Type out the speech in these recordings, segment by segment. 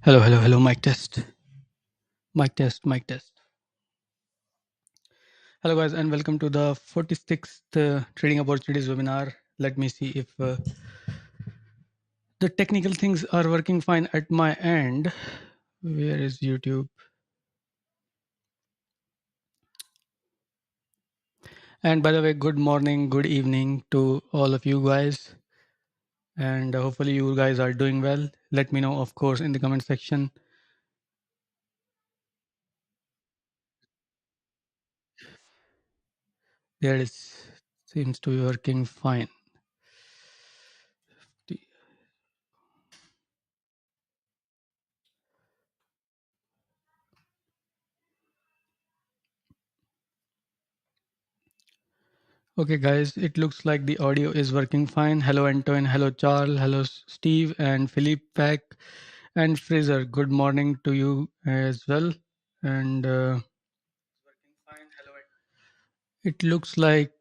Hello, mic test. Hello, guys, and welcome to the 46th Trading Opportunities webinar. Let me see if the technical things are working fine at my end. Where is YouTube? And by the way, good morning, good evening to all of you guys. And hopefully, you guys are doing well. Let me know, of course, in the comment section. There it is. Seems to be working fine. Okay, guys, it looks like the audio is working fine. Hello, Antoine. Hello, Charles. Hello, Steve and Philippe Pack and Fraser. Good morning to you as well. And it looks like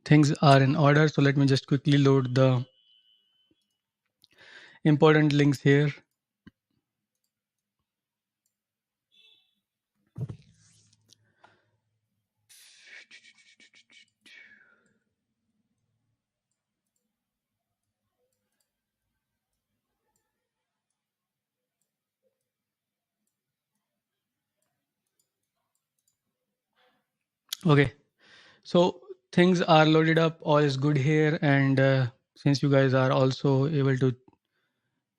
things are in order. So let me just quickly load the important links here. Okay, so things are loaded up. All is good here. And since you guys are also able to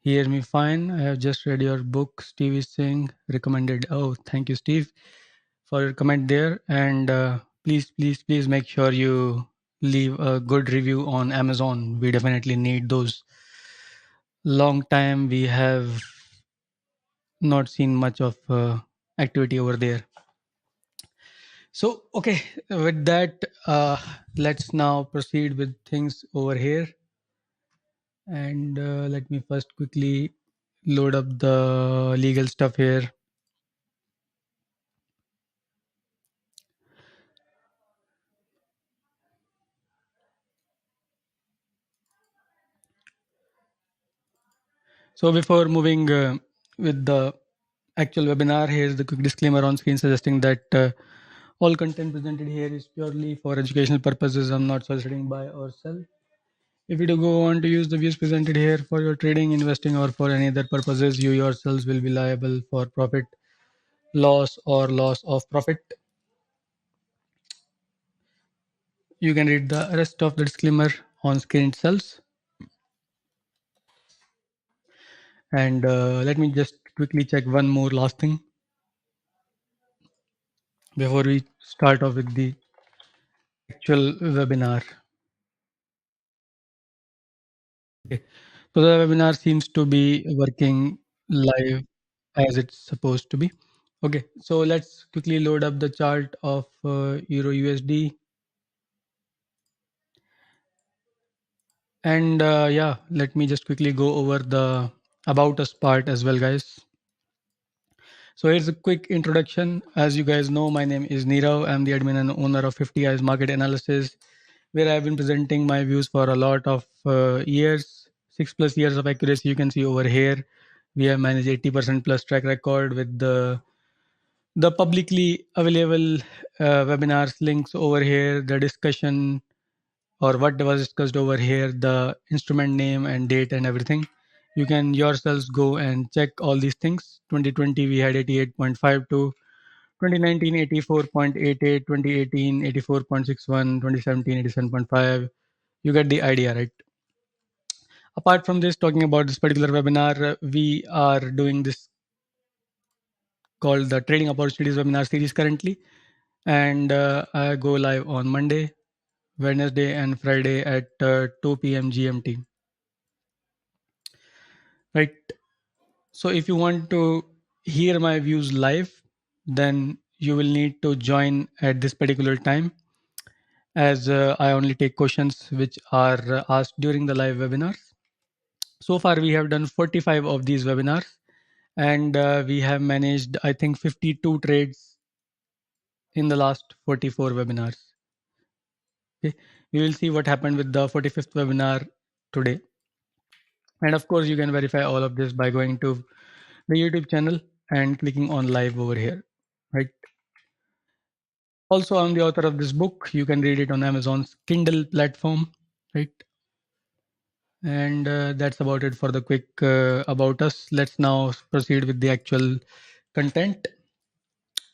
hear me fine, I have just read your book, Steve is saying recommended. Oh, thank you, Steve, for your comment there. And please make sure you leave a good review on Amazon. We definitely need those. Long time we have not seen much of activity over there. So okay, with that, let's now proceed with things over here. And let me first quickly load up the legal stuff here. So before moving with the actual webinar, here's the quick disclaimer on screen suggesting that all content presented here is purely for educational purposes. I'm not soliciting buy or sell. If you do go on to use the views presented here for your trading, investing, or for any other purposes, you yourselves will be liable for profit, loss, or loss of profit. You can read the rest of the disclaimer on screen itself. And let me just quickly check one more last thing before we start off with the actual webinar. Okay. So the webinar seems to be working live as it's supposed to be. Okay, so let's quickly load up the chart of Euro USD. And yeah, let me just quickly go over the about us part as well, guys. So here's a quick introduction. As you guys know, my name is Nirav. I'm the admin and owner of 50 Eyes Market Analysis, where I've been presenting my views for a lot of years, 6+ years of accuracy. You can see over here, we have managed 80% plus track record with the publicly available webinars links over here, the discussion or what was discussed over here, the instrument name and date and everything. You can yourselves go and check all these things. 2020 we had 88.52, 2019 84.88, 2018 84.61, 2017 87.5. You get the idea, right? Apart from this, talking about this particular webinar, we are doing this called the Trading Opportunities webinar series currently, and I go live on Monday, Wednesday, and Friday at 2 p.m. GMT. Right. So if you want to hear my views live, then you will need to join at this particular time, as I only take questions which are asked during the live webinars. So far, we have done 45 of these webinars, and we have managed, I think, 52 trades in the last 44 webinars. Okay. We will see what happened with the 45th webinar today. And of course, you can verify all of this by going to the YouTube channel and clicking on live over here, right? Also, I'm the author of this book. You can read it on Amazon's Kindle platform, right? And that's about it for the quick about us. Let's now proceed with the actual content.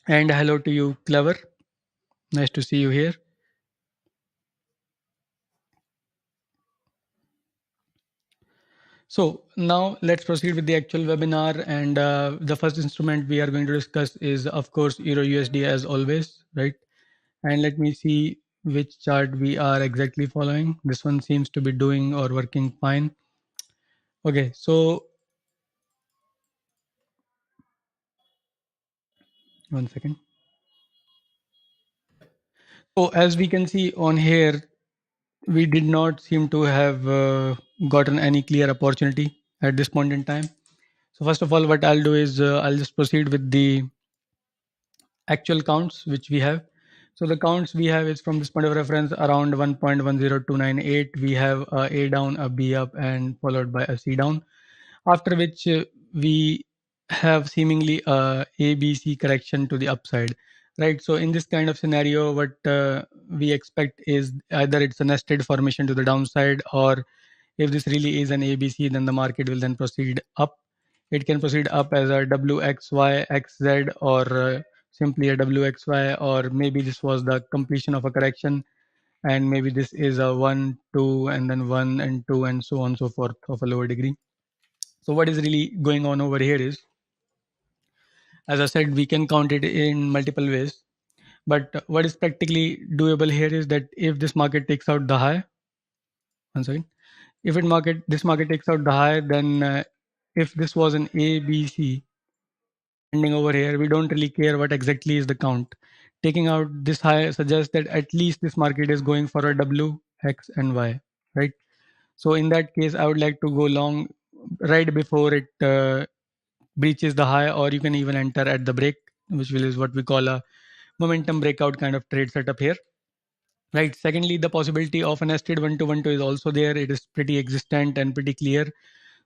And hello to you, Clever. Nice to see you here. So now let's proceed with the actual webinar. And the first instrument we are going to discuss is, of course, Euro USD as always, right? And let me see which chart we are exactly following. This one seems to be doing or working fine. Okay, so one second. So as we can see on here, we did not seem to have gotten any clear opportunity at this point in time. So first of all, what I'll do is I'll just proceed with the actual counts which we have. So the counts we have is from this point of reference around 1.10298. We have a down, a B up, and followed by a C down. After which we have seemingly a ABC correction to the upside, right? So in this kind of scenario, what we expect is either it's a nested formation to the downside, or if this really is an ABC, then the market will then proceed up. It can proceed up as a WXYXZ, or simply a WXY, or maybe this was the completion of a correction, and maybe this is a 1 2 and then 1 and 2 and so on and so forth of a lower degree. So what is really going on over here is, as I said, we can count it in multiple ways. But what is practically doable here is that if this market takes out the high, one second, if this market takes out the high, then if this was an A, B, C ending over here, we don't really care what exactly is the count. Taking out this high suggests that at least this market is going for a W, X, and Y, right? So in that case, I would like to go long right before it breaches the high, or you can even enter at the break, which is what we call a momentum breakout kind of trade setup here, right? Secondly, the possibility of a nested 1 to 1 2 is also there. It is pretty existent and pretty clear.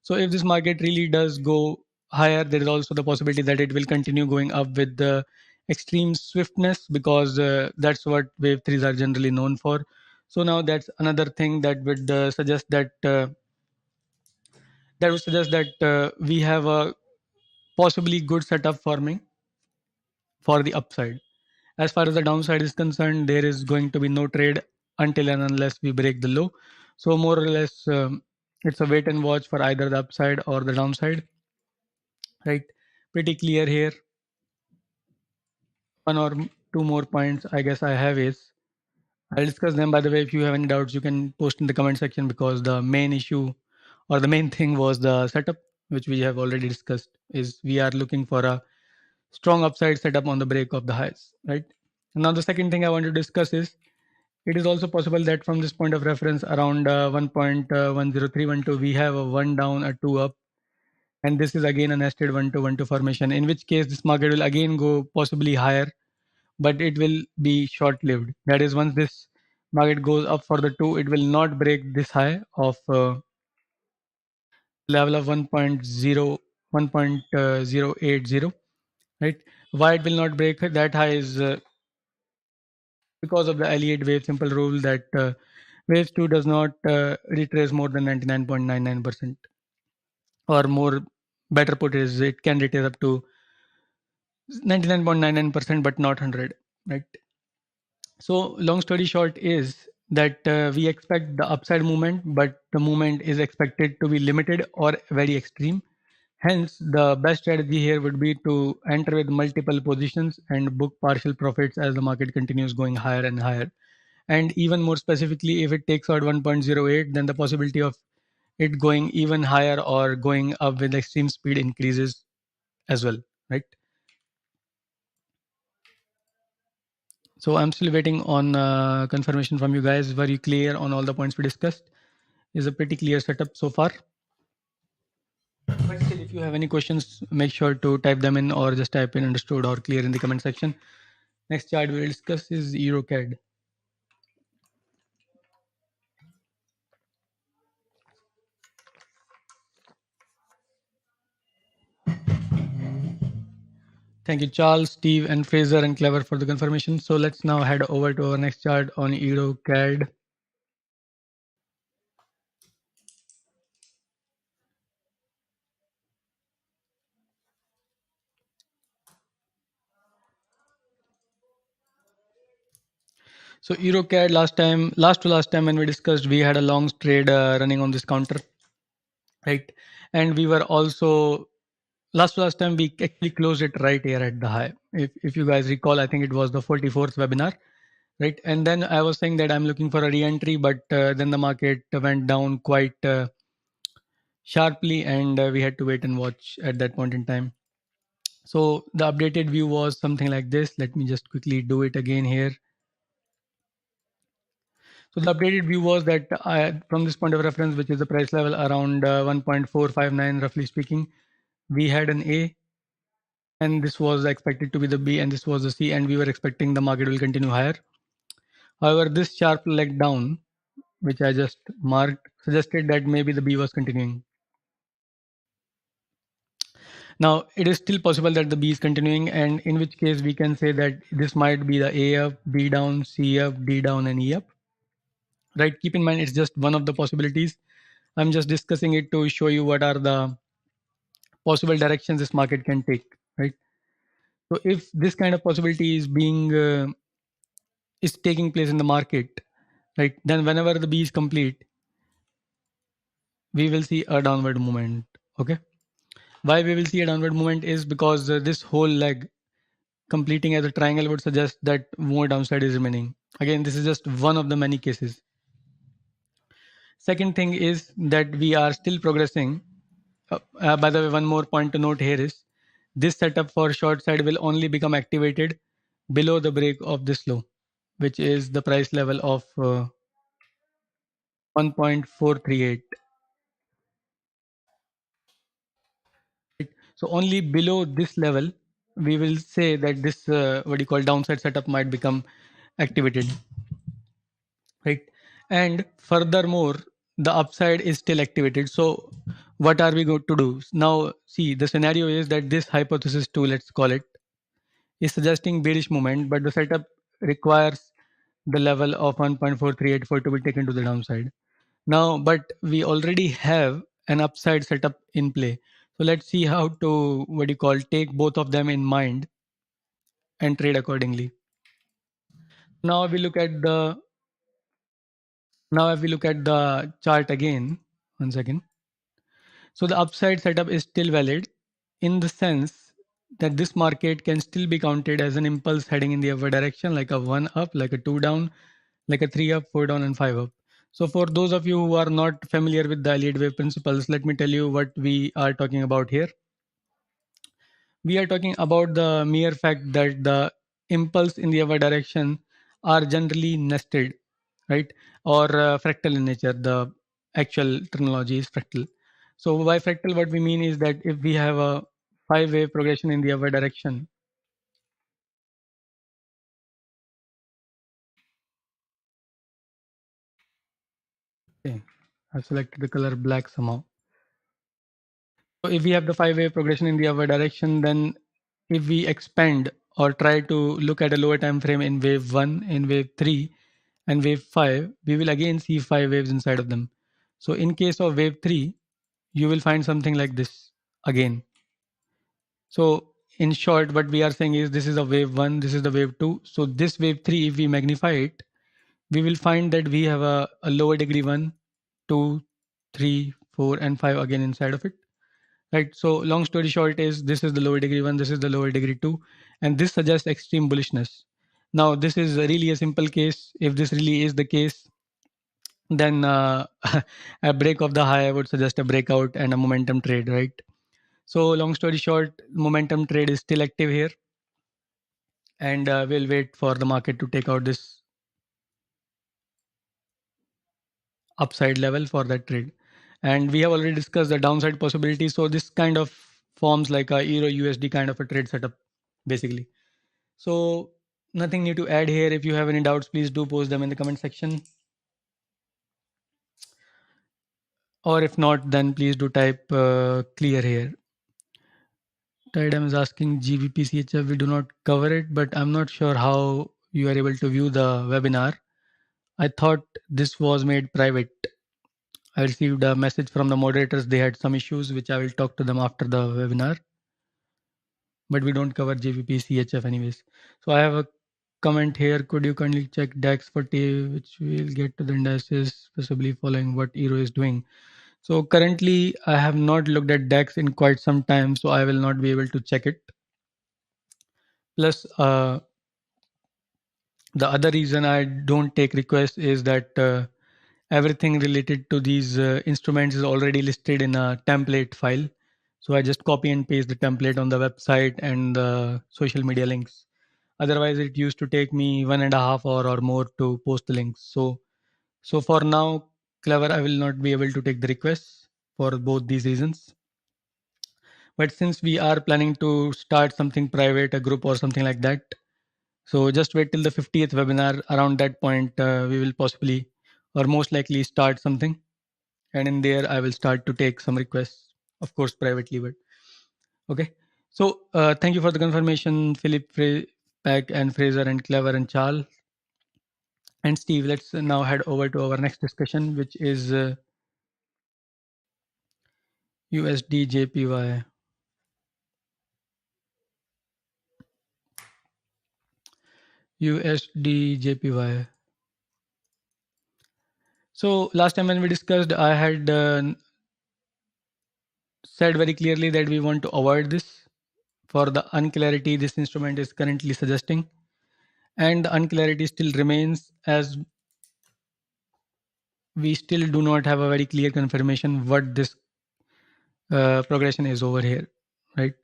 So if this market really does go higher, there is also the possibility that it will continue going up with the extreme swiftness, because that's what wave threes are generally known for. So now that's another thing that would suggest that we have a possibly good setup forming for the upside. As far as the downside is concerned, there is going to be no trade until and unless we break the low. So more or less, it's a wait and watch for either the upside or the downside, right? Pretty clear here. One or two more points I guess I have is, I'll discuss them. By the way, if you have any doubts, you can post in the comment section, because the main issue or the main thing was the setup, which we have already discussed. Is we are looking for a strong upside setup on the break of the highs, right? Now the second thing I want to discuss is, it is also possible that from this point of reference around 1.10312, we have a 1 down, a 2 up, and this is again a nested 1 to 1 2 formation, in which case this market will again go possibly higher, but it will be short lived. That is, once this market goes up for the 2, it will not break this high of level of 1.0 1.080, right? Why it will not break that high is because of the Elliott Wave simple rule that Wave 2 does not retrace more than 99.99%, or more, better put is, it can retrace up to 99.99%, but not 100, right? So long story short is that we expect the upside movement, but the movement is expected to be limited or very extreme. Hence, the best strategy here would be to enter with multiple positions and book partial profits as the market continues going higher and higher. And even more specifically, if it takes out 1.08, then the possibility of it going even higher or going up with extreme speed increases as well, right? So I'm still waiting on confirmation from you guys. Were you clear on all the points we discussed? Is a pretty clear setup so far. But still, if you have any questions, make sure to type them in, or just type in understood or clear in the comment section. Next chart we will discuss is EURCAD. Thank you, Charles, Steve, and Fraser and Clever for the confirmation. So let's now head over to our next chart on EURCAD. So EURCAD last to last time when we discussed, we had a long trade running on this counter, right? And we were also last to last time we actually closed it right here at the high. If you guys recall, I think it was the 44th webinar, right? And then I was saying that I'm looking for a re-entry, but then the market went down quite sharply, and we had to wait and watch at that point in time. So the updated view was something like this. Let me just quickly do it again here. So the updated view was that from this point of reference, which is the price level around 1.459, roughly speaking, we had an A, and this was expected to be the B, and this was the C, and we were expecting the market will continue higher. However, this sharp leg down, which I just marked, suggested that maybe the B was continuing. Now, it is still possible that the B is continuing, and in which case we can say that this might be the A up, B down, C up, D down, and E up. Right? Keep in mind, it's just one of the possibilities. I'm just discussing it to show you what are the possible directions this market can take. Right? So, if this kind of possibility is taking place in the market, right, then whenever the B is complete, we will see a downward movement. Okay. Why we will see a downward movement is because this whole leg completing as a triangle would suggest that more downside is remaining. Again, this is just one of the many cases. Second thing is that we are still progressing. By the way, one more point to note here is this setup for short side will only become activated below the break of this low, which is the price level of 1.438. So only below this level, we will say that this what you call downside setup might become activated, right? And furthermore, the upside is still activated. So what are we going to do now? See, the scenario is that this hypothesis 2, let's call it, is suggesting bearish movement, but the setup requires the level of 1.4384 to be taken to the downside. Now, but we already have an upside setup in play. So let's see how to what do you call take both of them in mind and trade accordingly. Now we look at the now if we look at the chart again, one second. So the upside setup is still valid in the sense that this market can still be counted as an impulse heading in the upward direction, like a 1 up, like a 2 down, like a 3 up, 4 down, and 5 up. So for those of you who are not familiar with the Elliott Wave principles, let me tell you what we are talking about here. We are talking about the mere fact that the impulse in the other direction are generally nested, right? Or fractal in nature. The actual terminology is fractal. So by fractal, what we mean is that if we have a five-wave progression in the other direction, okay, I've selected the color black somehow. So if we have the five-wave progression in the other direction, then if we expand or try to look at a lower time frame in wave 1, in wave 3, and wave 5, we will again see 5 waves inside of them. So in case of wave 3, you will find something like this again. So in short, what we are saying is this is a wave 1, this is the wave 2. So this wave 3, if we magnify it, we will find that we have a lower degree 1, 2, 3, 4, and 5 again inside of it. Right. So long story short is this is the lower degree 1, this is the lower degree 2, and this suggests extreme bullishness. Now this is really a simple case. If this really is the case, then a break of the high would suggest a breakout and a momentum trade, right? So long story short, momentum trade is still active here, and we'll wait for the market to take out this upside level for that trade. And we have already discussed the downside possibility. So this kind of forms like a Euro USD kind of a trade setup, basically. So nothing new to add here. If you have any doubts, please do post them in the comment section. Or if not, then please do type clear here. Tidem is asking GBP CHF. We do not cover it, but I'm not sure how you are able to view the webinar. I thought this was made private. I received a message from the moderators. They had some issues, which I will talk to them after the webinar. But we don't cover GBP CHF anyways. So I have a comment here. Could you kindly check DAX for T, which we'll get to the indices, possibly following what Euro is doing. So currently, I have not looked at DAX in quite some time, so I will not be able to check it. Plus, the other reason I don't take requests is that everything related to these instruments is already listed in a template file. So I just copy and paste the template on the website and the social media links. Otherwise, it used to take me 1.5 hours or more to post the links. So for now, Clever, I will not be able to take the requests for both these reasons. But since we are planning to start something private, a group or something like that, so just wait till the 50th webinar. Around that point, we will possibly or most likely start something. And in there, I will start to take some requests, of course, privately. But okay. So thank you for the confirmation, Philip, Pack, and Fraser, and Clever, and Charles, and Steve. Let's now head over to our next discussion, which is USDJPY. USDJPY. So last time when we discussed, I had said very clearly that we want to avoid this for the unclarity this instrument is currently suggesting, and the unclarity still remains as we still do not have a very clear confirmation what this progression is over here, right?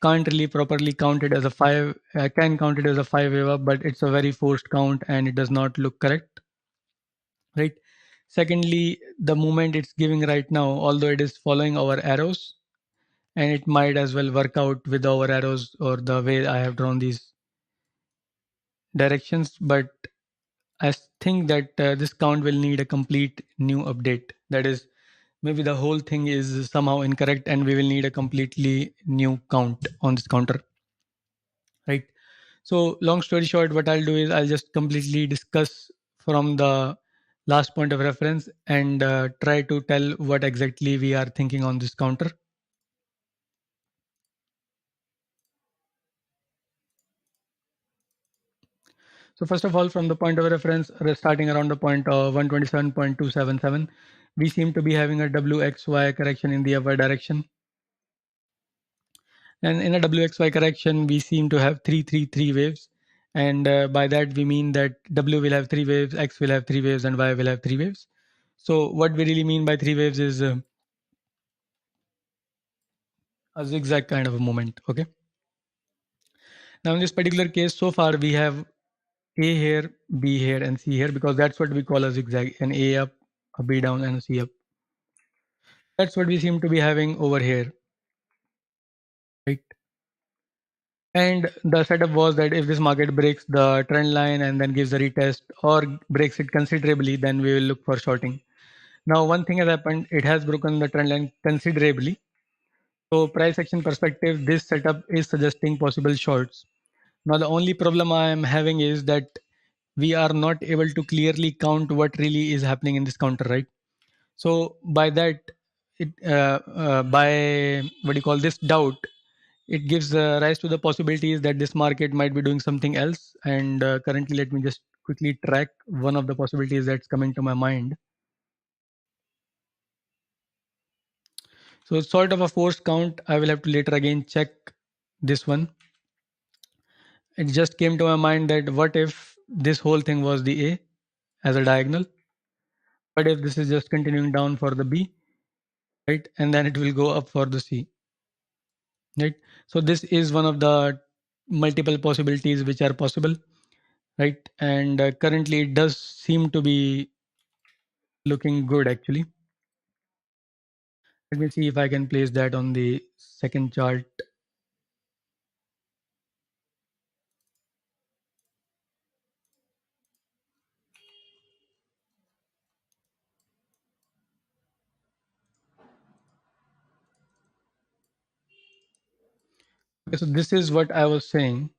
Can't really properly count it as a five. Can count it as a five wave up, but it's a very forced count and it does not look correct, right? Secondly, the movement it's giving right now, although it is following our arrows, and it might as well work out with our arrows or the way I have drawn these directions, but I think that this count will need a complete new update. That is, maybe the whole thing is somehow incorrect and we will need a completely new count on this counter, right? So long story short, what I'll do is I'll just completely discuss from the last point of reference and try to tell what exactly we are thinking on this counter. So first of all, from the point of reference, starting around the point of 127.277, we seem to be having a WXY correction in the upward direction. And in a WXY correction, we seem to have three waves. And by that, we mean that W will have three waves, X will have three waves, and Y will have three waves. So what we really mean by three waves is a zigzag kind of a moment. Okay. Now in this particular case, so far we have A here, B here, and C here, because that's what we call a zigzag, an A up, a B down, and a C up. That's what we seem to be having over here, right? And the setup was that if this market breaks the trend line and then gives a retest or breaks it considerably, then we will look for shorting. Now, one thing has happened, it has broken the trend line considerably. So price action perspective, this setup is suggesting possible shorts. Now, the only problem I am having is that we are not able to clearly count what really is happening in this counter, right? So by that, by what do you call this doubt, it gives rise to the possibilities that this market might be doing something else. And currently, let me just quickly track one of the possibilities that's coming to my mind. So it's sort of a forced count. I will have to later again check this one. It just came to my mind that what if this whole thing was the A as a diagonal? What if this is just continuing down for the B, right? And then it will go up for the C, right? So this is one of the multiple possibilities which are possible, right? And currently it does seem to be looking good actually. Let me see if I can place that on the second chart. Okay, so this is what I was saying.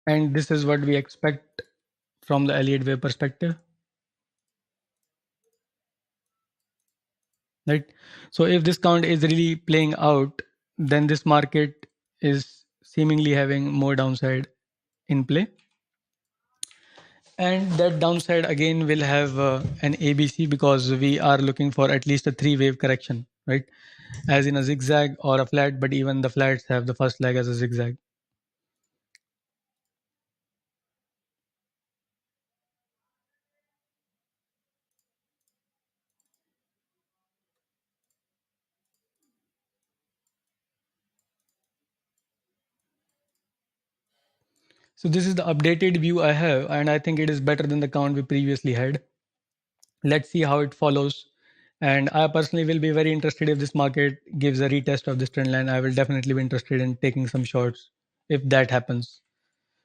And this is what we expect from the Elliott Wave perspective, right? So if this count is really playing out, then this market is seemingly having more downside in play. And that downside again will have an ABC, because we are looking for at least a 3-wave correction, right? As in a zigzag or a flat, but even the flats have the first leg as a zigzag. So this is the updated view I have, and I think it is better than the count we previously had. Let's see how it follows. And I personally will be very interested if this market gives a retest of this trend line. I will definitely be interested in taking some shorts if that happens.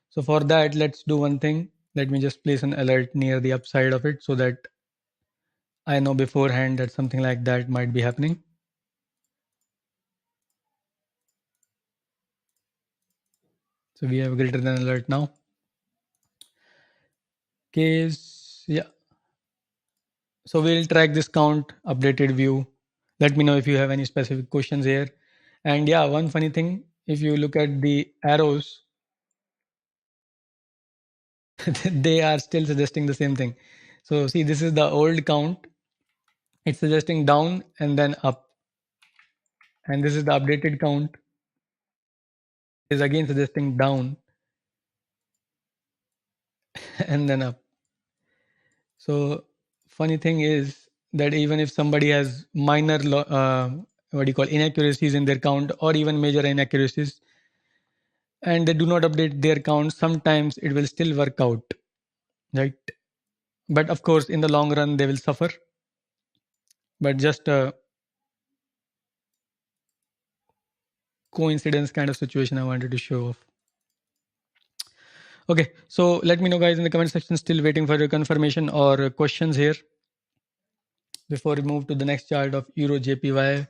So for that, let's do one thing. Let me just place an alert near the upside of it so that I know beforehand that something like that might be happening. So we have greater than alert now. Case, yeah. So we'll track this count, updated view. Let me know if you have any specific questions here. And yeah, one funny thing, if you look at the arrows, they are still suggesting the same thing. So see, this is the old count. It's suggesting down and then up. And this is the updated count. Is again suggesting down and then up. So funny thing is that even if somebody has minor what do you call inaccuracies in their count, or even major inaccuracies, and they do not update their count, sometimes it will still work out, right? But of course, in the long run, they will suffer. But just a coincidence kind of situation I wanted to show off. Okay, so let me know, guys, in the comment section. Still waiting for your confirmation or questions here before we move to the next chart of EURJPY,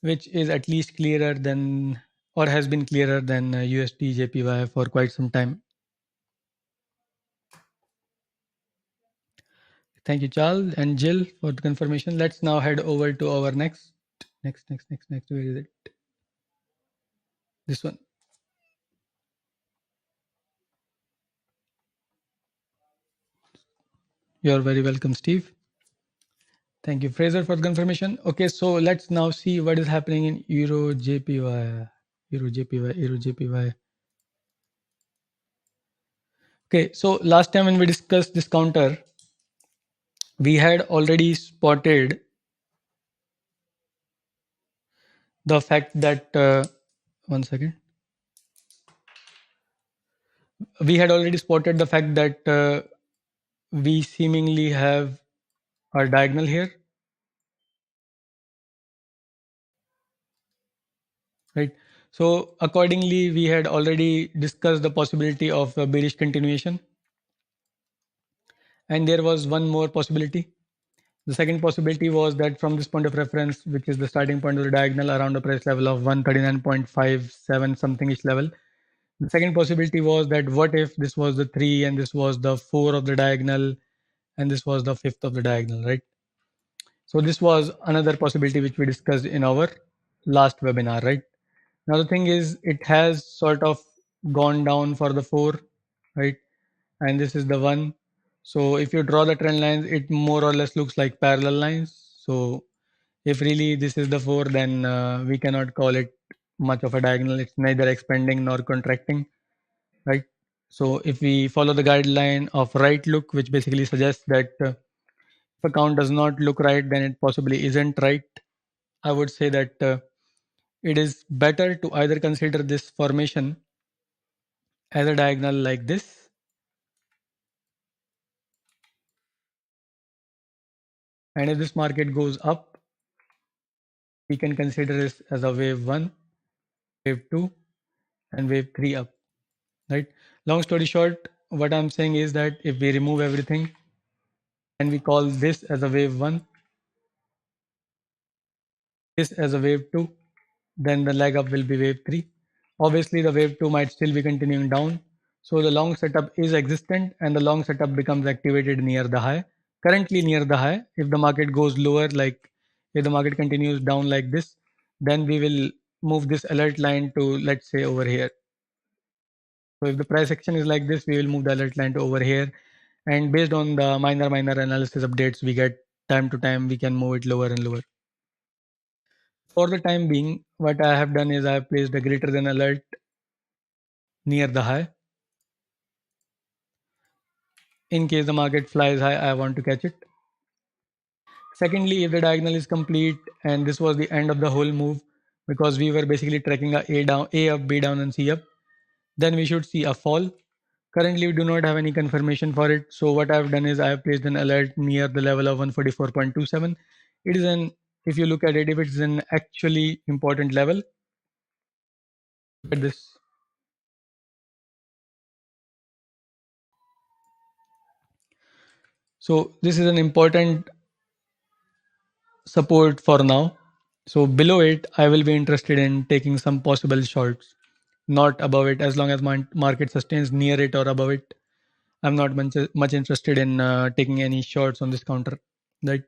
which is at least clearer than, or has been clearer than USDJPY for quite some time. Thank you, Charles and Jill, for the confirmation. Let's now head over to our next. Where is it? This one. You're very welcome, Steve. Thank you, Fraser, for the confirmation. Okay, so let's now see what is happening in EURJPY. EURJPY. Okay, so last time when we discussed this counter, we had already spotted the fact that one second. We had already spotted the fact that we seemingly have a diagonal here, right? So accordingly, we had already discussed the possibility of a bearish continuation, and there was one more possibility. The second possibility was that from this point of reference, which is the starting point of the diagonal around the price level of 139.57 something ish level, the second possibility was that what if this was the 3 and this was the 4 of the diagonal and this was the 5th of the diagonal, right? So this was another possibility which we discussed in our last webinar, right? Now the thing is, it has sort of gone down for the 4, right? And this is the 1. So if you draw the trend lines, it more or less looks like parallel lines. So if really this is the 4, then we cannot call it much of a diagonal. It's neither expanding nor contracting, right? So if we follow the guideline of right look, which basically suggests that if a count does not look right, then it possibly isn't right. I would say that it is better to either consider this formation as a diagonal like this, and if this market goes up, we can consider this as a wave 1, wave 2, and wave 3 up. right? Long story short, what I'm saying is that if we remove everything and we call this as a wave 1, this as a wave 2, then the leg up will be wave 3. Obviously, the wave 2 might still be continuing down. So the long setup is existent and the long setup becomes activated near the high. Currently near the high, if the market goes lower, like if the market continues down like this, then we will move this alert line to, let's say, over here. So if the price action is like this, we will move the alert line to over here. And based on the minor analysis updates we get time to time, we can move it lower and lower. For the time being, what I have done is I have placed a greater than alert near the high. In case the market flies high, I want to catch it. Secondly, if the diagonal is complete and this was the end of the whole move, because we were basically tracking A down, A up, B down, and C up, then we should see a fall. Currently, we do not have any confirmation for it. So what I've done is I have placed an alert near the level of 144.27. It is an, if you look at it, if it's an actually important level, look at this. So this is an important support for now. So below it, I will be interested in taking some possible shorts, not above it. As long as my market sustains near it or above it, I'm not much interested in taking any shorts on this counter. Right.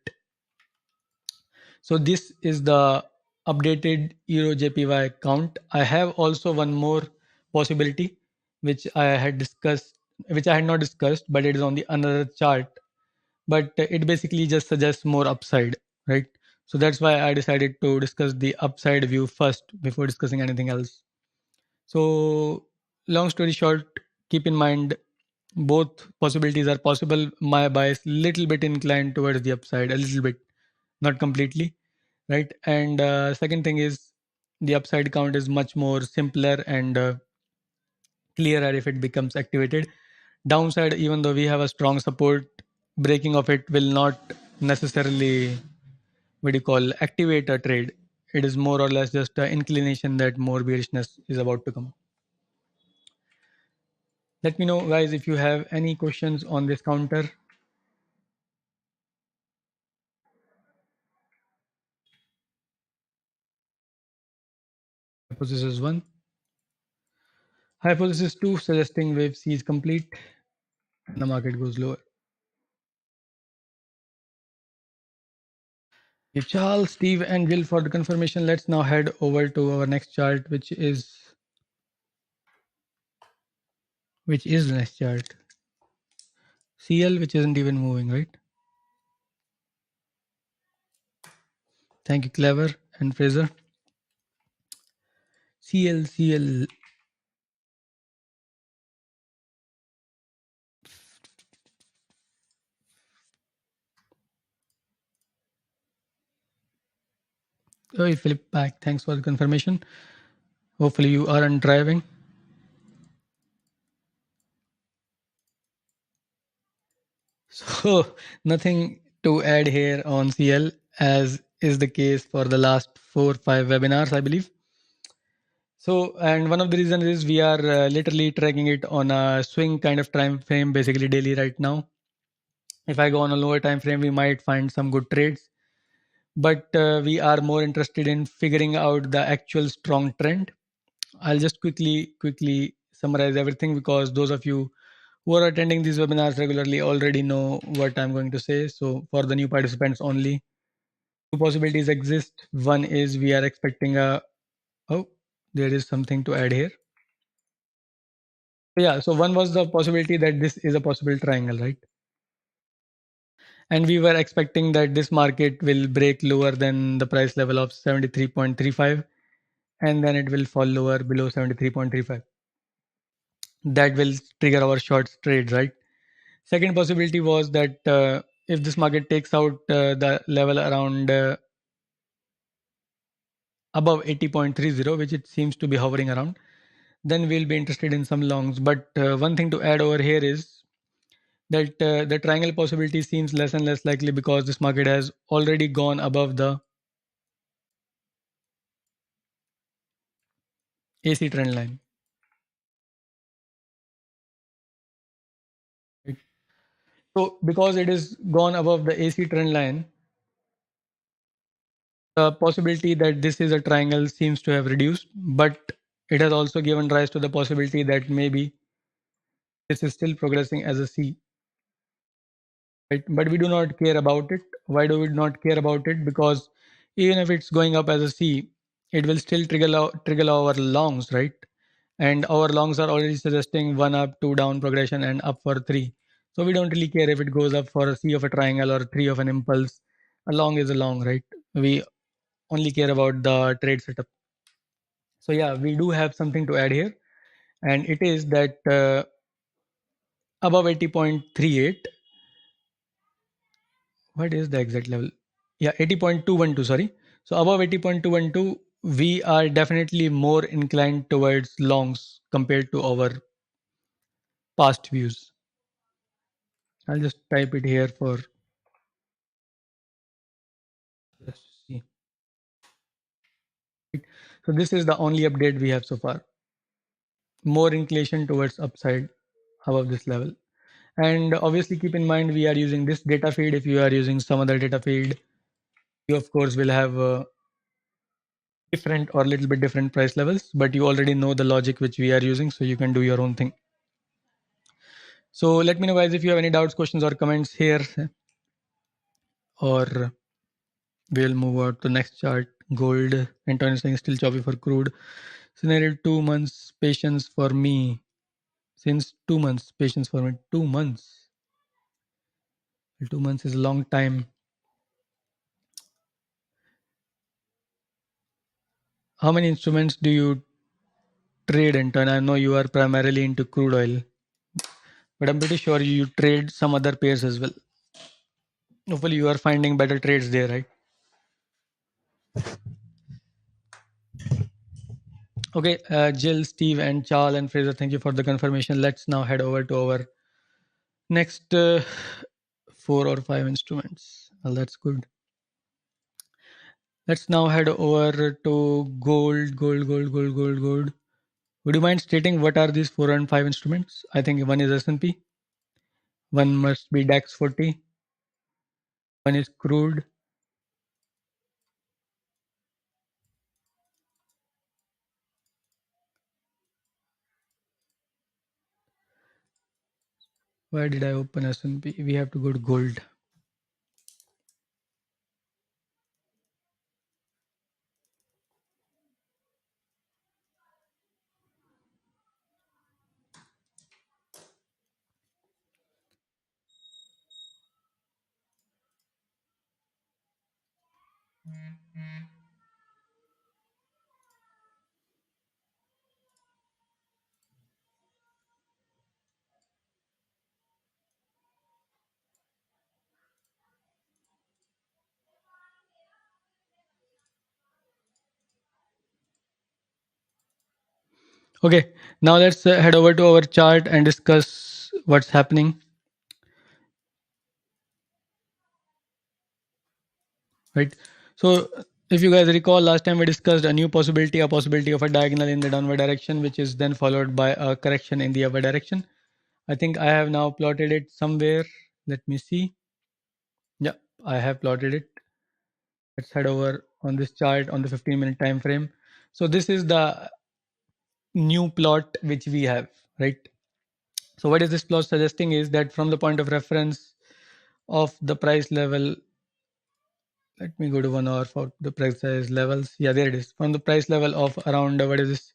So this is the updated EURJPY count. I have also one more possibility, which I had discussed, which I had not discussed, but it is on the another chart. But it basically just suggests more upside, right? So that's why I decided to discuss the upside view first before discussing anything else. So long story short, keep in mind both possibilities are possible. My bias little bit inclined towards the upside, a little bit, not completely, right? And second thing is the upside count is much more simpler and clearer if it becomes activated. Downside, even though we have a strong support, breaking of it will not necessarily, what do you call, activate a trade. It is more or less just an inclination that more bearishness is about to come. Let me know, guys, if you have any questions on this counter. Hypothesis 1. Hypothesis 2 suggesting wave C is complete and the market goes lower. Charles, Steve, and Jill for the confirmation. Let's now head over to our next chart, which is the next chart. CL, which isn't even moving, right? Thank you, Clever and Fraser. CL. Oh, Philip back. Thanks for the confirmation. Hopefully you aren't driving. So nothing to add here on CL, as is the case for the last 4-5 webinars, I believe. So, and one of the reasons is we are literally tracking it on a swing kind of time frame, basically daily right now. If I go on a lower time frame, we might find some good trades, but we are more interested in figuring out the actual strong trend. I'll just quickly summarize everything, because those of you who are attending these webinars regularly already know what I'm going to say. So for the new participants only, two possibilities exist. One is we are expecting a, oh, there is something to add here. Yeah, so one was the possibility that this is a possible triangle, right? And we were expecting that this market will break lower than the price level of 73.35, and then it will fall lower below 73.35. That will trigger our short trade, right? Second possibility was that if this market takes out the level around above 80.30, which it seems to be hovering around, then we'll be interested in some longs. But one thing to add over here is that the triangle possibility seems less and less likely, because this market has already gone above the AC trend line. So because it is gone above the AC trend line, the possibility that this is a triangle seems to have reduced, but it has also given rise to the possibility that maybe this is still progressing as a C. Right? But we do not care about it. Why do we not care about it? Because even if it's going up as a C, it will still trigger our longs, right? And our longs are already suggesting 1 up, 2 down progression and up for 3. So we don't really care if it goes up for a C of a triangle or 3 of an impulse. A long is a long, right? We only care about the trade setup. So yeah, we do have something to add here, and it is that above 80.38. What is the exact level? Yeah, 80.212, sorry. So above 80.212, we are definitely more inclined towards longs compared to our past views. I'll just type it here for, let's see. So this is the only update we have so far. More inclination towards upside above this level. And obviously keep in mind we are using this data feed. If you are using some other data feed, you of course will have different or a little bit different price levels, but you already know the logic which we are using, so you can do your own thing. So let me know guys if you have any doubts, questions or comments here, or we'll move on to the next chart. Gold, Antonio is saying still choppy for crude. Scenario 2 months patience for me. Since 2 months patience for me. 2 months. 2 months is a long time. How many instruments do you trade, Anton? I know you are primarily into crude oil, but I'm pretty sure you trade some other pairs as well. Hopefully you are finding better trades there, right? Okay, Jill, Steve, and Charles and Fraser, thank you for the confirmation. Let's now head over to our next 4 or 5 instruments. Well, that's good. Let's now head over to gold. Would you mind stating what are these 4 and 5 instruments? I think one is S&P, one must be DAX 40, one is crude, where did I open S&P? We have to go to gold. Okay, now let's head over to our chart and discuss what's happening. Right. So if you guys recall, last time we discussed a possibility of a diagonal in the downward direction, which is then followed by a correction in the upward direction. I think I have now plotted it somewhere. Let me see. Yeah, I have plotted it. Let's head over on this chart on the 15-minute time frame. So this is the new plot which we have, right? So what is this plot suggesting is that from the point of reference of the price level, let me go to 1 hour for the price levels. Yeah, there it is. From the price level of around what is this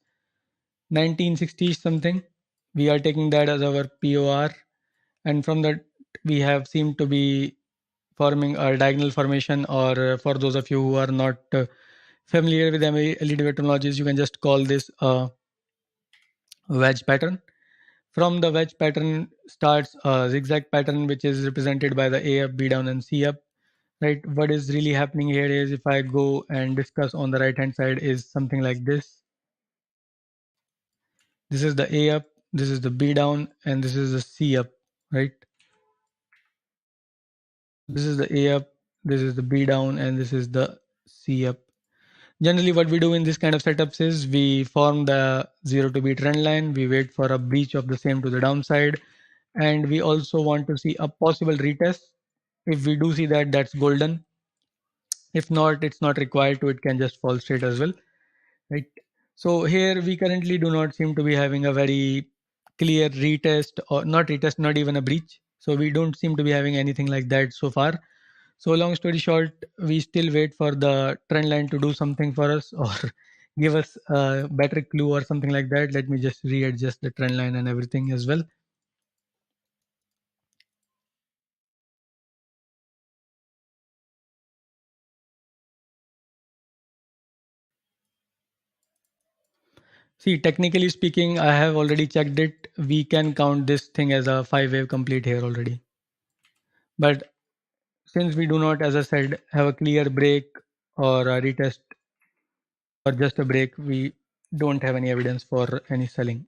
1960 something, we are taking that as our POR, and from that we have seemed to be forming a diagonal formation, or for those of you who are not familiar with LED terminologies, you can just call this a wedge pattern. From the wedge pattern starts a zigzag pattern, which is represented by the A up, B down, and C up. Right. What is really happening here is, if I go and discuss on the right hand side, is something like this. This is the A up, this is the B down, and this is the C up. Right. This is the A up, this is the B down, and this is the C up. Generally, what we do in this kind of setups is we form the 0 to B trend line, we wait for a breach of the same to the downside, and we also want to see a possible retest. If we do see that, that's golden. If not, it's not required to, it can just fall straight as well, right? So here we currently do not seem to be having a very clear retest, or not retest, not even a breach. So we don't seem to be having anything like that so far. So long story short, we still wait for the trend line to do something for us, or give us a better clue or something like that. Let me just readjust the trend line and everything as well. See, technically speaking, I have already checked it. We can count this thing as a 5 wave complete here already. But since we do not, as I said, have a clear break or a retest or just a break, we don't have any evidence for any selling.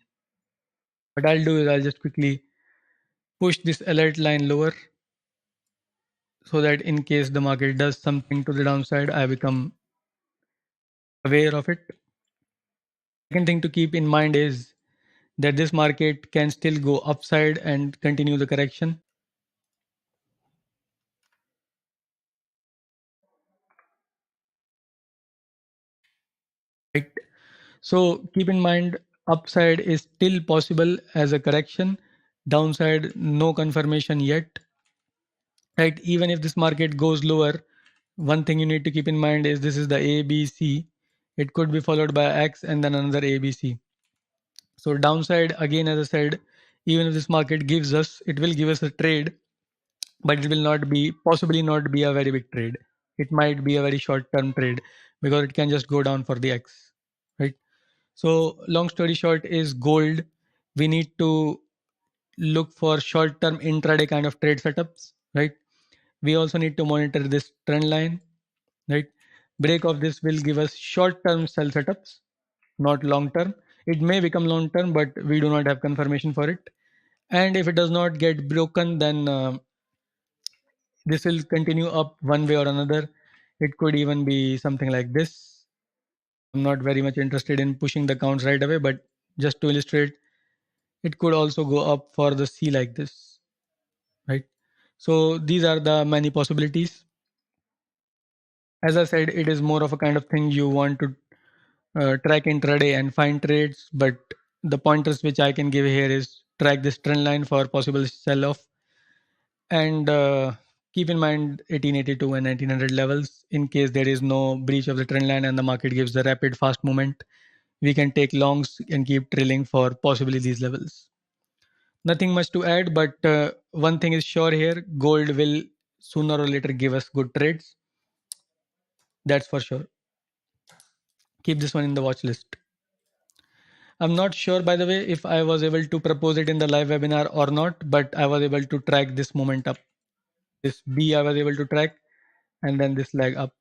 What I'll do is I'll just quickly push this alert line lower, so that in case the market does something to the downside, I become aware of it. Second thing to keep in mind is that this market can still go upside and continue the correction. Right. So keep in mind, upside is still possible as a correction. Downside, no confirmation yet. Right. Even if this market goes lower, one thing you need to keep in mind is this is the ABC. It could be followed by X and then another ABC. So downside, again, as I said, even if this market gives us, it will give us a trade, but it will not be, possibly not be a very big trade. It might be a very short term trade because it can just go down for the X, right? So long story short is gold. We need to look for short term intraday kind of trade setups, right? We also need to monitor this trend line, right? Break of this will give us short term sell setups, not long term. It may become long term, but we do not have confirmation for it. And if it does not get broken, then this will continue up one way or another. It could even be something like this. I'm not very much interested in pushing the counts right away, but just to illustrate, it could also go up for the C like this, right? So these are the many possibilities. As I said, it is more of a kind of thing you want to track intraday and find trades, but the pointers which I can give here is track this trend line for possible sell off, and keep in mind 1882 and 1900 levels. In case there is no breach of the trend line and the market gives the rapid fast movement, we can take longs and keep trailing for possibly these levels. Nothing much to add, but one thing is sure here, gold will sooner or later give us good trades. That's for sure. Keep this one in the watch list. I'm not sure, by the way, if I was able to propose it in the live webinar or not, but I was able to track this moment up. This B I was able to track, and then this leg up.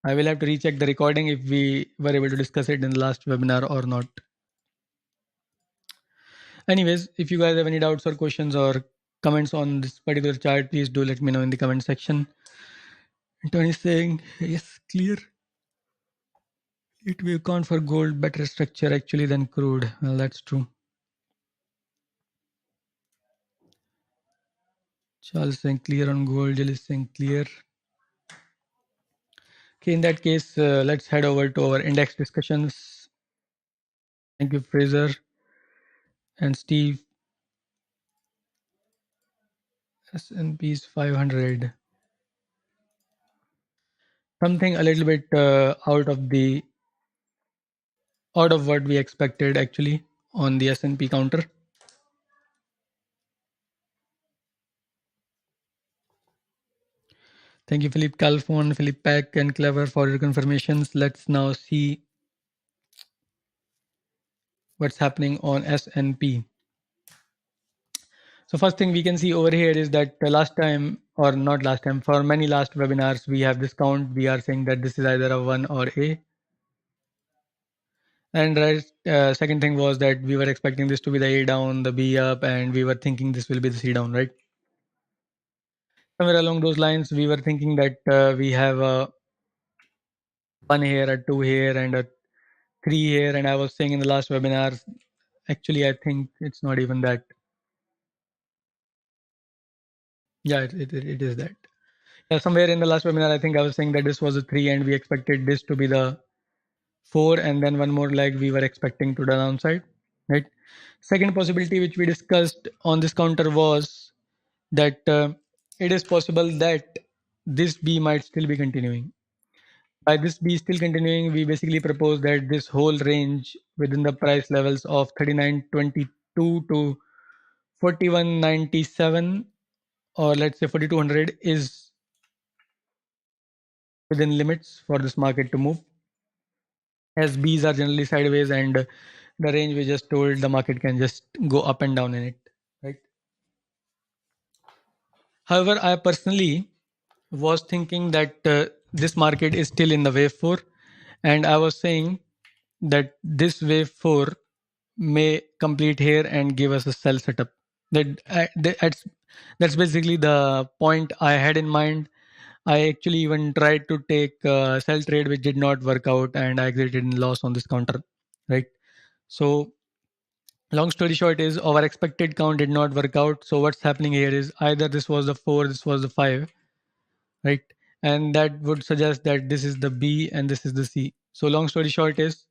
I will have to recheck the recording if we were able to discuss it in the last webinar or not. Anyways, if you guys have any doubts or questions or comments on this particular chart, please do let me know in the comment section. Tony is saying, yes, clear. It will account for gold better structure actually than crude. Well, that's true. Charles saying clear on gold. Jill is saying clear. Okay, in that case, let's head over to our index discussions. Thank you, Fraser and Steve. S&P's 500. Something a little bit out of what we expected actually on the S&P counter. Thank you, Philippe Calfon, Philippe Peck, and Clever for your confirmations. Let's now see what's happening on S&P. So first thing we can see over here is that last time, or not last time, for many last webinars, we have this count. We are saying that this is either a 1 or A. And right, second thing was that we were expecting this to be the A down, the B up, and we were thinking this will be the C down, right? Somewhere along those lines, we were thinking that we have a 1 here, a 2 here, and a 3 here. And I was saying in the last webinar, actually, I think it's not even that. Yeah, it is that. Yeah, somewhere in the last webinar, I think I was saying that this was a 3 and we expected this to be the 4, and then one more leg we were expecting to the downside, right? Second possibility which we discussed on this counter was that it is possible that this B might still be continuing. By this B still continuing, we basically propose that this whole range within the price levels of 39.22 to 41.97, or let's say 4200, is within limits for this market to move, as Bs are generally sideways and the range we just told the market can just go up and down in it, right? However, I personally was thinking that this market is still in the wave 4, and I was saying that this wave 4 may complete here and give us a sell setup. That's basically the point I had in mind. I actually even tried to take a sell trade which did not work out, and I exited in loss on this counter, right? So long story short is our expected count did not work out. So what's happening here is either this was the 4, this was the 5, right? And that would suggest that this is the B and this is the C. So long story short is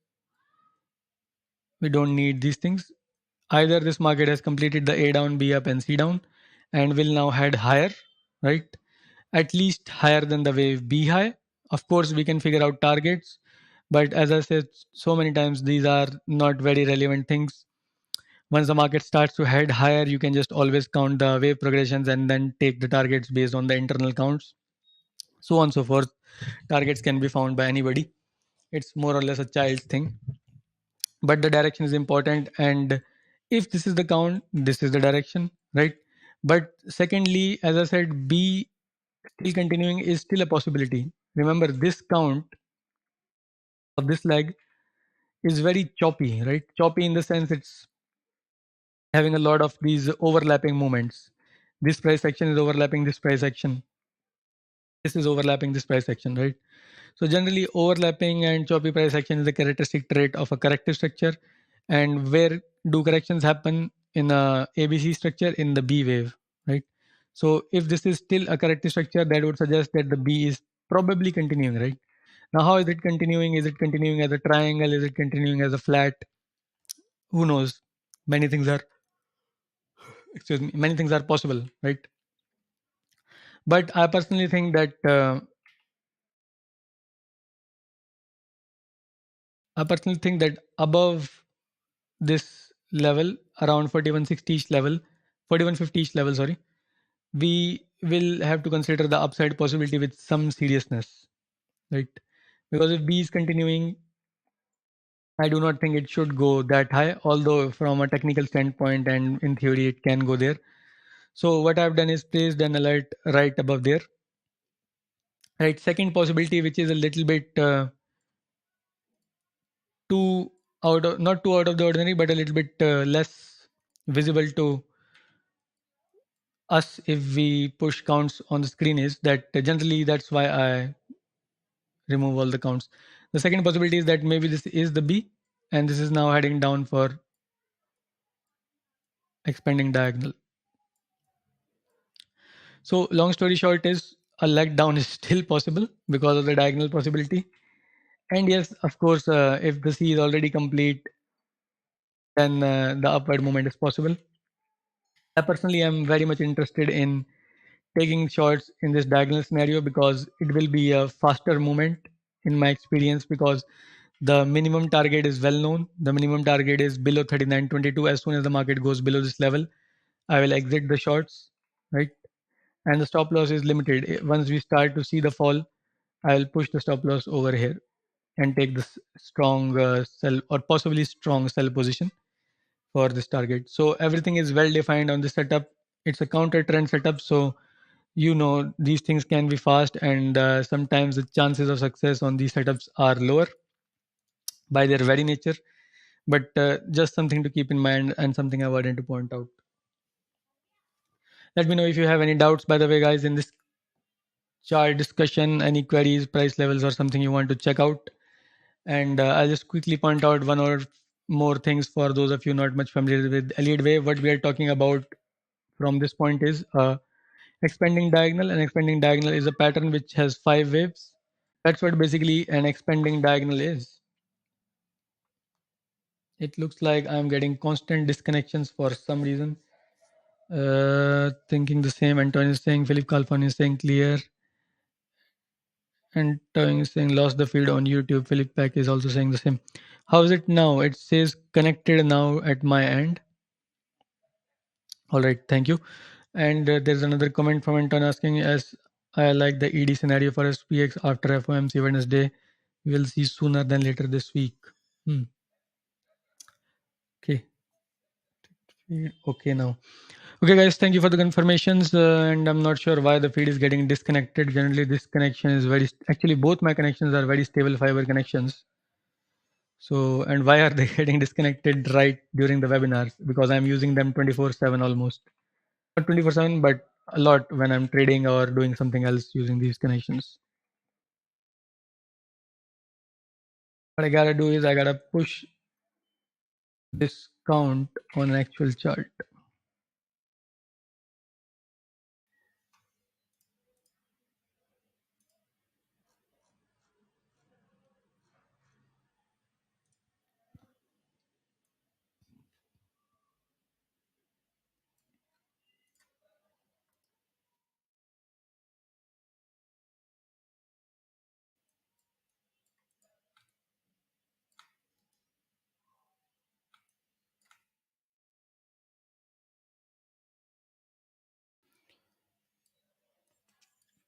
we don't need these things. Either this market has completed the A down, B up, and C down, and will now head higher, right? At least higher than the wave B high. Of course, we can figure out targets, but as I said so many times, these are not very relevant things. Once the market starts to head higher, you can just always count the wave progressions and then take the targets based on the internal counts, so on and so forth. Targets can be found by anybody. It's more or less a child's thing, but the direction is important. And if this is the count, this is the direction, right? But secondly, as I said, B still continuing is still a possibility. Remember, this count of this leg is very choppy, right? Choppy in the sense it's having a lot of these overlapping movements. This price action is overlapping this price action. This is overlapping this price action, right? So generally, overlapping and choppy price action is a characteristic trait of a corrective structure. And where do corrections happen in a ABC structure? In the B wave, right? So if this is still a corrective structure, that would suggest that the B is probably continuing, right? Now, how is it continuing? Is it continuing as a triangle? Is it continuing as a flat? Who knows? Many things are, excuse me, many things are possible, right? But I personally think that above this level, around 4160-ish level, 4150-ish level, sorry, we will have to consider the upside possibility with some seriousness, right? Because if B is continuing, I do not think it should go that high, although from a technical standpoint and in theory it can go there. So what I've done is placed an alert right above there. Right, second possibility, which is a little bit too out of, not too out of the ordinary, but a little bit less visible to us if we push counts on the screen, is that generally that's why I remove all the counts. The second possibility is that maybe this is the B and this is now heading down for expanding diagonal. So long story short is a leg down is still possible because of the diagonal possibility. And yes, of course, if the C is already complete, then the upward movement is possible. I personally am very much interested in taking shorts in this diagonal scenario because it will be a faster movement in my experience, because the minimum target is well known. The minimum target is below 39.22. As soon as the market goes below this level, I will exit the shorts, right? And the stop loss is limited. Once we start to see the fall, I will push the stop loss over here and take this strong sell or possibly strong sell position for this target. So everything is well defined on this setup. It's a counter trend setup, so you know these things can be fast, and sometimes the chances of success on these setups are lower by their very nature. But just something to keep in mind and something I wanted to point out. Let me know if you have any doubts, by the way, guys, in this chart discussion, any queries, price levels, or something you want to check out. And I'll just quickly point out one or more things for those of you not much familiar with Elliott Wave. What we are talking about from this point is expanding diagonal. An expanding diagonal is a pattern which has 5 waves. That's what basically an expanding diagonal is. It looks like I'm getting constant disconnections for some reason. Thinking the same. Antonio is saying, Philip Kalfan is saying clear. Antonio is saying lost the feed on YouTube. Philip Pack is also saying the same. How is it now? It says connected now at my end. All right, thank you. And there's another comment from Anton asking, as I like the ED scenario for SPX after FOMC Wednesday, we'll see sooner than later this week. Okay. Okay, now. Okay, guys, thank you for the confirmations. And I'm not sure why the feed is getting disconnected. Generally, this connection is very, actually, both my connections are very stable fiber connections. So, and why are they getting disconnected right during the webinars? Because I'm using them 24/7 almost. Not 24/7, but a lot when I'm trading or doing something else using these connections. What I gotta do is I gotta push this count on an actual chart.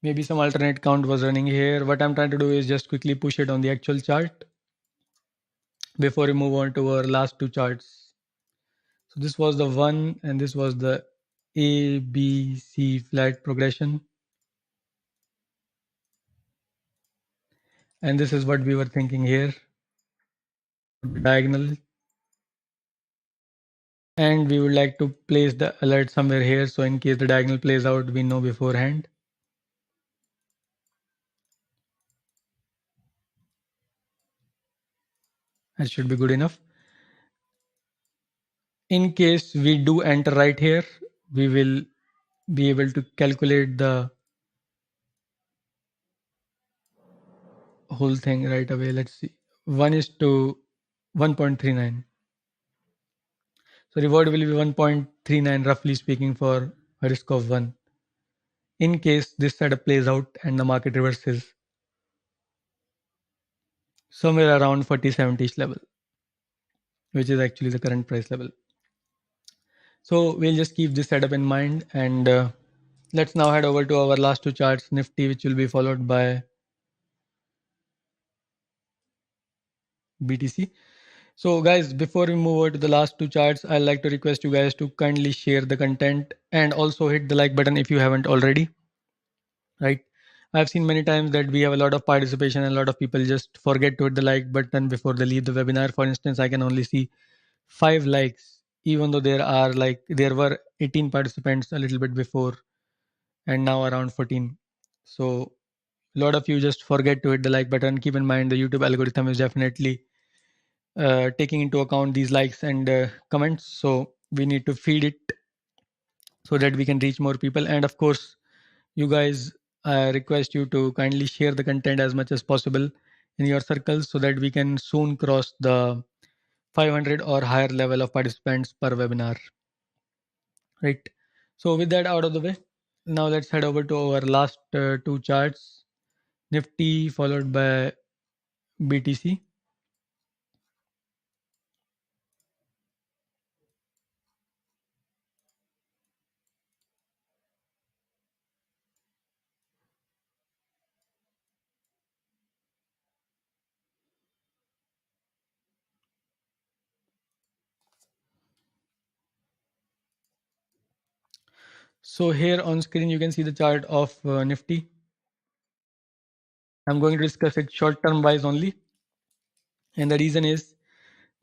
Maybe some alternate count was running here. What I'm trying to do is just quickly push it on the actual chart before we move on to our last two charts. So this was the one and this was the ABC flat progression. And this is what we were thinking here. Diagonal. And we would like to place the alert somewhere here. So in case the diagonal plays out, we know beforehand. That should be good enough. In case we do enter right here, we will be able to calculate the whole thing right away. Let's see. 1 is to 1.39. So reward will be 1.39 roughly speaking for a risk of 1. In case this setup plays out and the market reverses somewhere around 4070 level, which is actually the current price level. So we'll just keep this setup in mind, and let's now head over to our last two charts, Nifty, which will be followed by BTC. So guys, before we move over to the last two charts, I'd like to request you guys to kindly share the content and also hit the like button if you haven't already, right? I've seen many times that we have a lot of participation and a lot of people just forget to hit the like button before they leave the webinar. For instance, I can only see 5 likes, even though there were 18 participants a little bit before and now around 14. So a lot of you just forget to hit the like button. Keep in mind the YouTube algorithm is definitely taking into account these likes and comments. So we need to feed it so that we can reach more people. And of course, you guys, I request you to kindly share the content as much as possible in your circles so that we can soon cross the 500 or higher level of participants per webinar. Right. So with that out of the way, now let's head over to our last two charts. Nifty followed by BTC. So here on screen, you can see the chart of Nifty. I'm going to discuss it short term wise only. And the reason is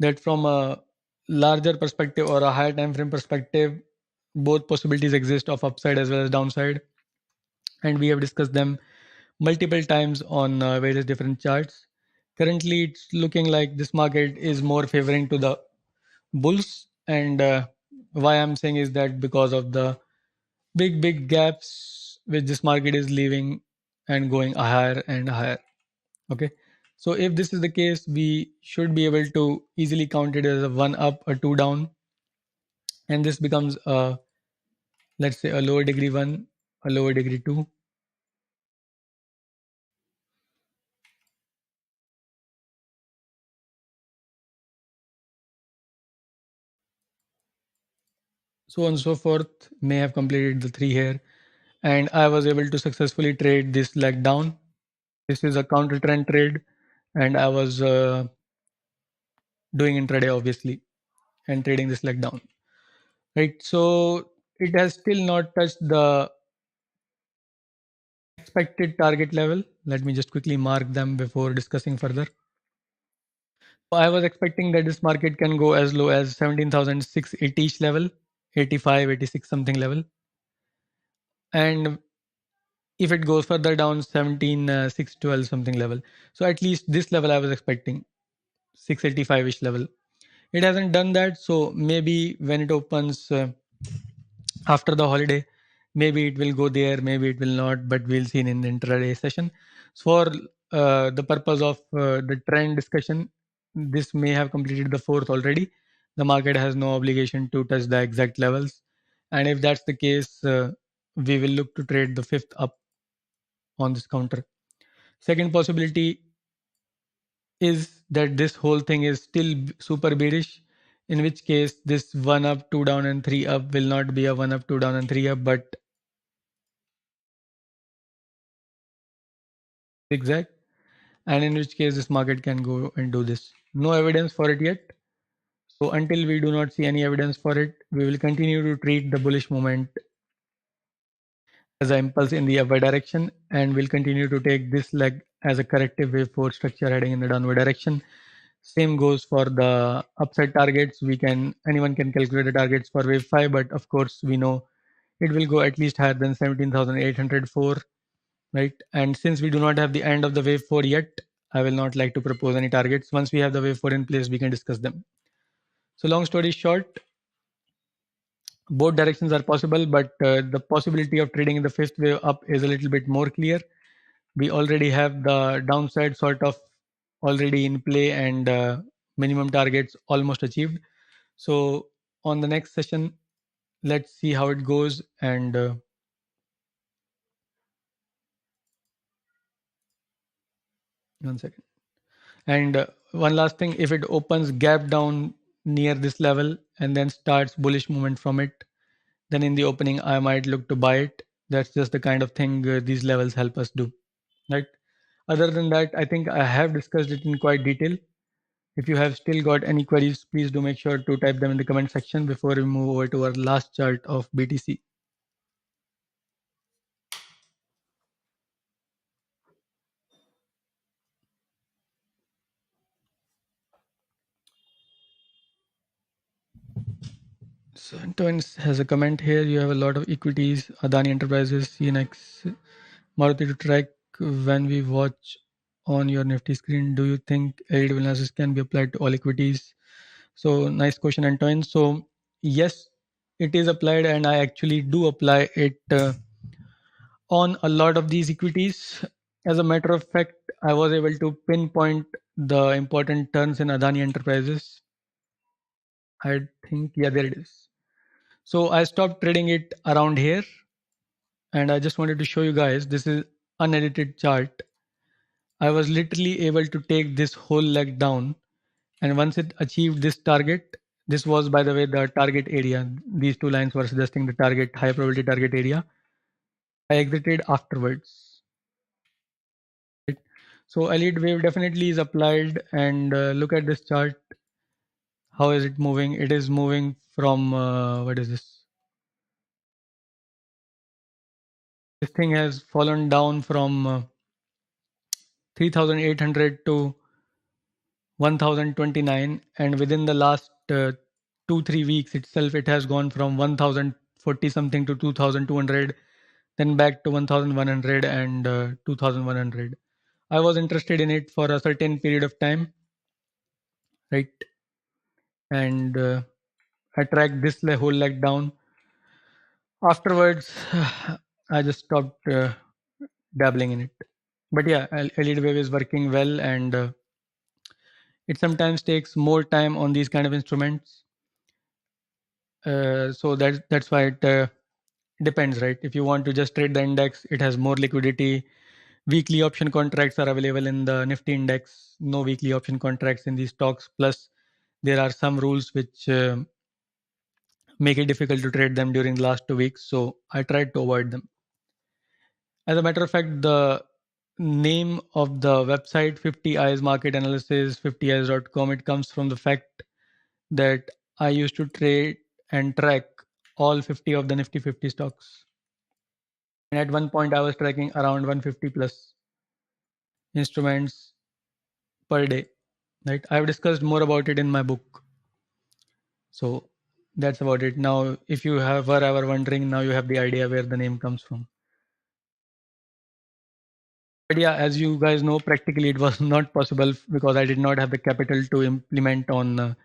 that from a larger perspective or a higher time frame perspective, both possibilities exist of upside as well as downside. And we have discussed them multiple times on various different charts. Currently, it's looking like this market is more favoring to the bulls. And why I'm saying is that because of the big gaps which this market is leaving and going higher and higher. Okay, so if this is the case, we should be able to easily count it as a one up, a two down, and this becomes a, let's say, a lower degree one, a lower degree two, so on and so forth. May have completed the three here, and I was able to successfully trade this leg down. This is a counter trend trade, and I was doing intraday obviously and trading this leg down. Right, so it has still not touched the expected target level. Let me just quickly mark them before discussing further. I was expecting that this market can go as low as 17,680-ish level, 85, 86 something level. And if it goes further down, 17,612 something level. So at least this level I was expecting, 685-ish level. It hasn't done that. So maybe when it opens after the holiday, maybe it will go there, maybe it will not, but we'll see in the intraday session. So for the purpose of the trend discussion, this may have completed the fourth already. The market has no obligation to touch the exact levels, and if that's the case, we will look to trade the fifth up on this counter. Second possibility is that this whole thing is still super bearish, in which case this one up, two down, and three up will not be a one up, two down, and three up, but zigzag, and in which case this market can go and do this. No evidence for it yet. So until we do not see any evidence for it, we will continue to treat the bullish movement as an impulse in the upward direction, and we'll continue to take this leg as a corrective wave for structure heading in the downward direction. Same goes for the upside targets. Anyone can calculate the targets for wave 5, but of course we know it will go at least higher than 17,804, right? And since we do not have the end of the wave 4 yet, I will not like to propose any targets. Once we have the wave 4 in place, we can discuss them. So long story short, both directions are possible, but the possibility of trading in the fifth wave up is a little bit more clear. We already have the downside sort of already in play, and minimum targets almost achieved. So on the next session, let's see how it goes. And 1 second. And one last thing, if it opens gap down near this level and then starts bullish movement from it, then in the opening I might look to buy it. That's just the kind of thing these levels help us do, right? Other than that, I think I have discussed it in quite detail. If you have still got any queries, please do make sure to type them in the comment section before we move over to our last chart of BTC. So Antoine has a comment here. You have a lot of equities, Adani Enterprises, CNX, Maruti to track when we watch on your Nifty screen. Do you think Elliott Wave analysis can be applied to all equities? So nice question, Antoine. So yes, it is applied, and I actually do apply it on a lot of these equities. As a matter of fact, I was able to pinpoint the important turns in Adani Enterprises. I think, yeah, there it is. So I stopped trading it around here, and I just wanted to show you guys, this is unedited chart. I was literally able to take this whole leg down, and once it achieved this target, this was, by the way, the target area. These two lines were suggesting the target, high probability target area. I exited afterwards. Right? So Elliott Wave definitely is applied, and look at this chart. How is it moving? It is moving from what is this? This thing has fallen down from 3,800 to 1,029, and within the last 2-3 weeks itself, it has gone from 1,040 something to 2,200, then back to 1,100 and 2,100. I was interested in it for a certain period of time, right? And I tracked this whole leg down. Afterwards, I just stopped dabbling in it. But yeah, Elliott Wave is working well, and it sometimes takes more time on these kind of instruments. So that's why it depends, right? If you want to just trade the index, it has more liquidity. Weekly option contracts are available in the Nifty index. No weekly option contracts in these stocks. Plus, there are some rules which make it difficult to trade them during the last 2 weeks. So I tried to avoid them. As a matter of fact, the name of the website 50 eyes market analysis 50eyes.com, it comes from the fact that I used to trade and track all 50 of the Nifty 50 stocks. And at one point, I was tracking around 150 plus instruments per day. Right? I've discussed more about it in my book. So that's about it. Now, if you were ever wondering, now you have the idea where the name comes from. But yeah, as you guys know, practically it was not possible because I did not have the capital to implement on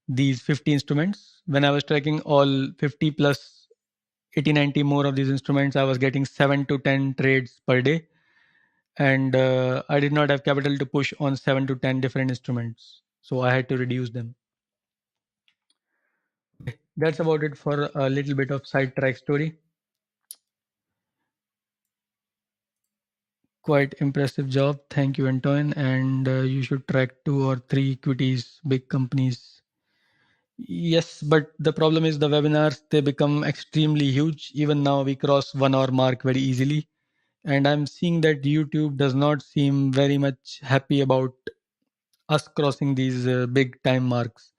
these 50 instruments. When I was tracking all 50 plus 80, 90 more of these instruments, I was getting 7 to 10 trades per day. And I did not have capital to push on 7 to 10 different instruments. So I had to reduce them. That's about it for a little bit of sidetrack story. Quite impressive job. Thank you, Antoine. And you should track 2 or 3 equities, big companies. Yes, but the problem is the webinars, they become extremely huge. Even now, we cross 1 hour mark very easily. And I'm seeing that YouTube does not seem very much happy about us crossing these big time marks.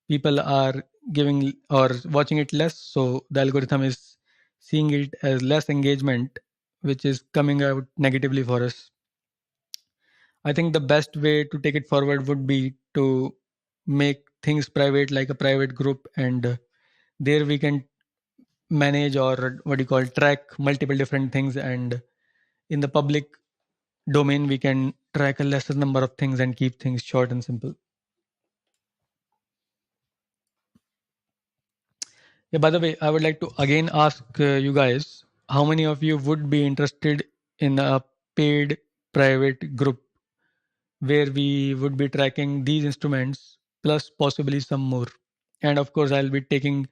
People are giving or watching it less. So the algorithm is seeing it as less engagement, which is coming out negatively for us. I think the best way to take it forward would be to make things private, like a private group, and there we can manage or what do you call track multiple different things. And in the public domain, we can track a lesser number of things and keep things short and simple. Yeah, by the way, I would like to again ask you guys, how many of you would be interested in a paid private group where we would be tracking these instruments plus possibly some more? And of course, I'll be taking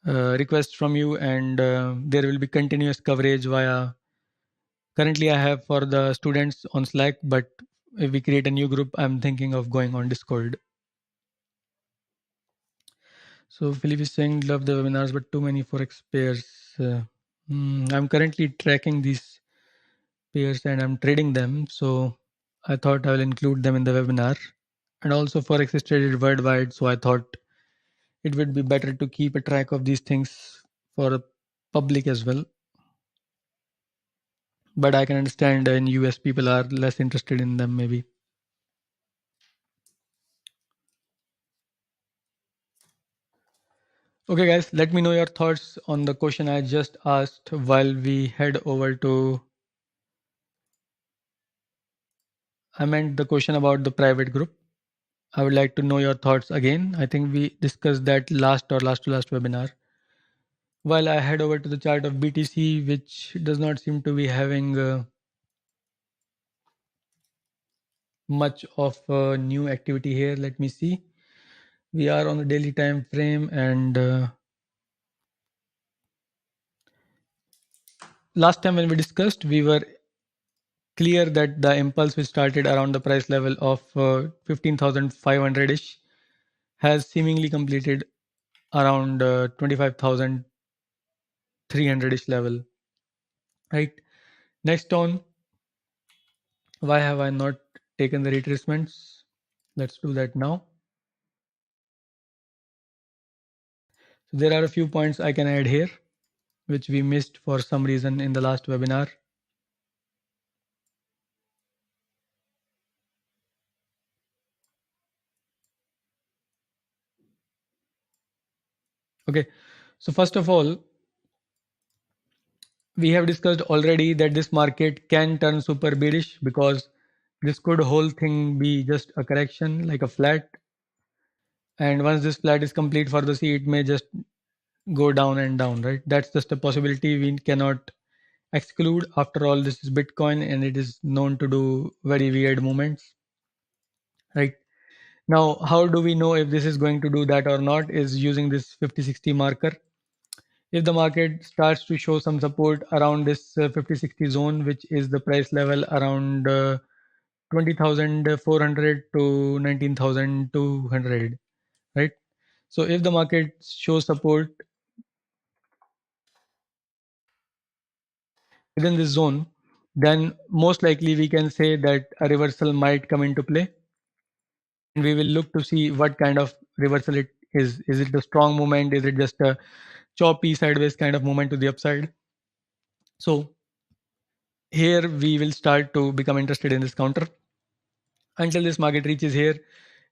requests from you, and there will be continuous coverage via. Currently, I have for the students on Slack, but if we create a new group, I'm thinking of going on Discord. So Philip is saying, love the webinars, but too many Forex pairs. I'm currently tracking these pairs and I'm trading them. So I thought I will include them in the webinar. And also Forex is traded worldwide. So I thought it would be better to keep a track of these things for the public as well. But I can understand in US people are less interested in them maybe. Okay, guys, let me know your thoughts on the question I just asked while we head over to. I meant the question about the private group. I would like to know your thoughts again. I think we discussed that last to last webinar. While I head over to the chart of BTC, which does not seem to be having much of new activity here. Let me see. We are on the daily time frame, and last time when we discussed, we were clear that the impulse which started around the price level of 15,500 ish has seemingly completed around 25,300 ish level. Right. Next on, why have I not taken the retracements? Let's do that now. So there are a few points I can add here, which we missed for some reason in the last webinar. Okay, so first of all, we have discussed already that this market can turn super bearish because this could whole thing be just a correction like a flat. And once this flat is complete for the C, it may just go down and down, right? That's just a possibility we cannot exclude. After all, this is Bitcoin and it is known to do very weird movements, right? Now, how do we know if this is going to do that or not is using this 50-60 marker. If the market starts to show some support around this 50-60 zone, which is the price level around 20,400 to 19,200, right? So if the market shows support within this zone, then most likely we can say that a reversal might come into play. And we will look to see what kind of reversal it is. Is it a strong movement? Is it just a choppy sideways kind of movement to the upside? So here we will start to become interested in this counter. Until this market reaches here,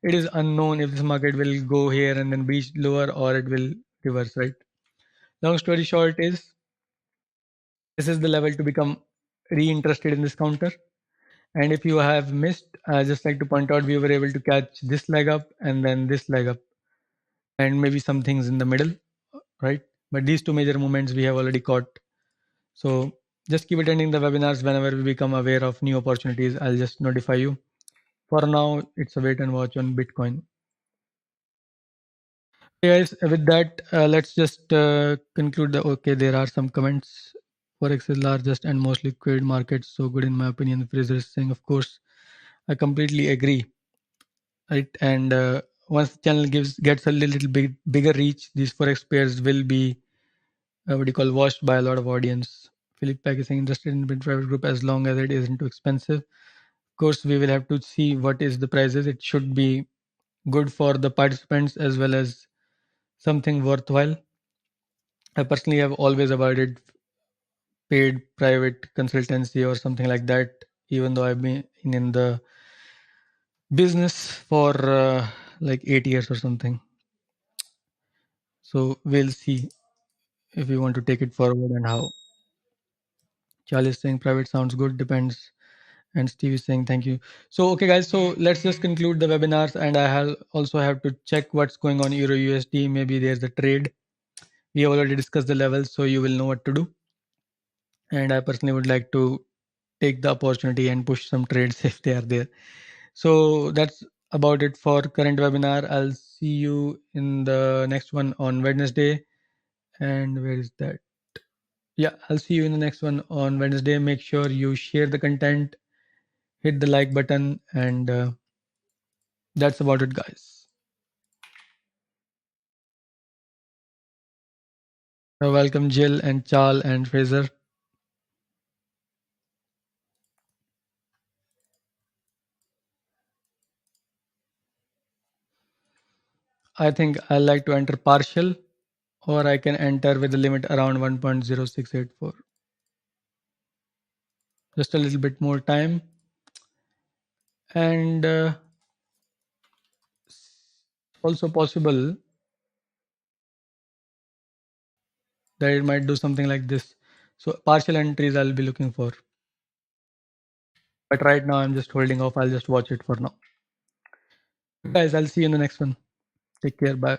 it is unknown if this market will go here and then breach lower or it will reverse, right? Long story short is this is the level to become re-interested in this counter. And if you have missed, I just like to point out we were able to catch this leg up and then this leg up and maybe some things in the middle, right? But these two major movements we have already caught. So just keep attending the webinars whenever we become aware of new opportunities. I'll just notify you. For now, it's a wait and watch on Bitcoin. Hey guys, with that, let's just conclude the okay. There are some comments. Forex is largest and most liquid market, so good in my opinion. Fraser is saying, of course, I completely agree. Right, and once the channel gets a little bit bigger reach, these Forex pairs will be what do you call watched by a lot of audience. Philip Pack is saying interested in private group as long as it isn't too expensive. Of course, we will have to see what is the prices. It should be good for the participants as well as something worthwhile. I personally have always avoided paid private consultancy or something like that, even though I've been in the business for like 8 years or something. So we'll see if we want to take it forward and how. Charlie is saying private sounds good, depends. And Steve is saying thank you. So okay guys, so let's just conclude the webinars and I have also have to check what's going on Euro USD. Maybe there's a trade. We have already discussed the levels, so you will know what to do. And I personally would like to take the opportunity and push some trades if they are there. So that's about it for current webinar. I'll see you in the next one on Wednesday. And where is that? Yeah, I'll see you in the next one on Wednesday. Make sure you share the content, hit the like button, and that's about it, guys. So welcome, Jill and Charles and Fraser. I think I like to enter partial, or I can enter with the limit around 1.0684. Just a little bit more time. And also possible that it might do something like this. So partial entries I'll be looking for. But right now I'm just holding off. I'll just watch it for now. Guys, I'll see you in the next one. Take care. Bye.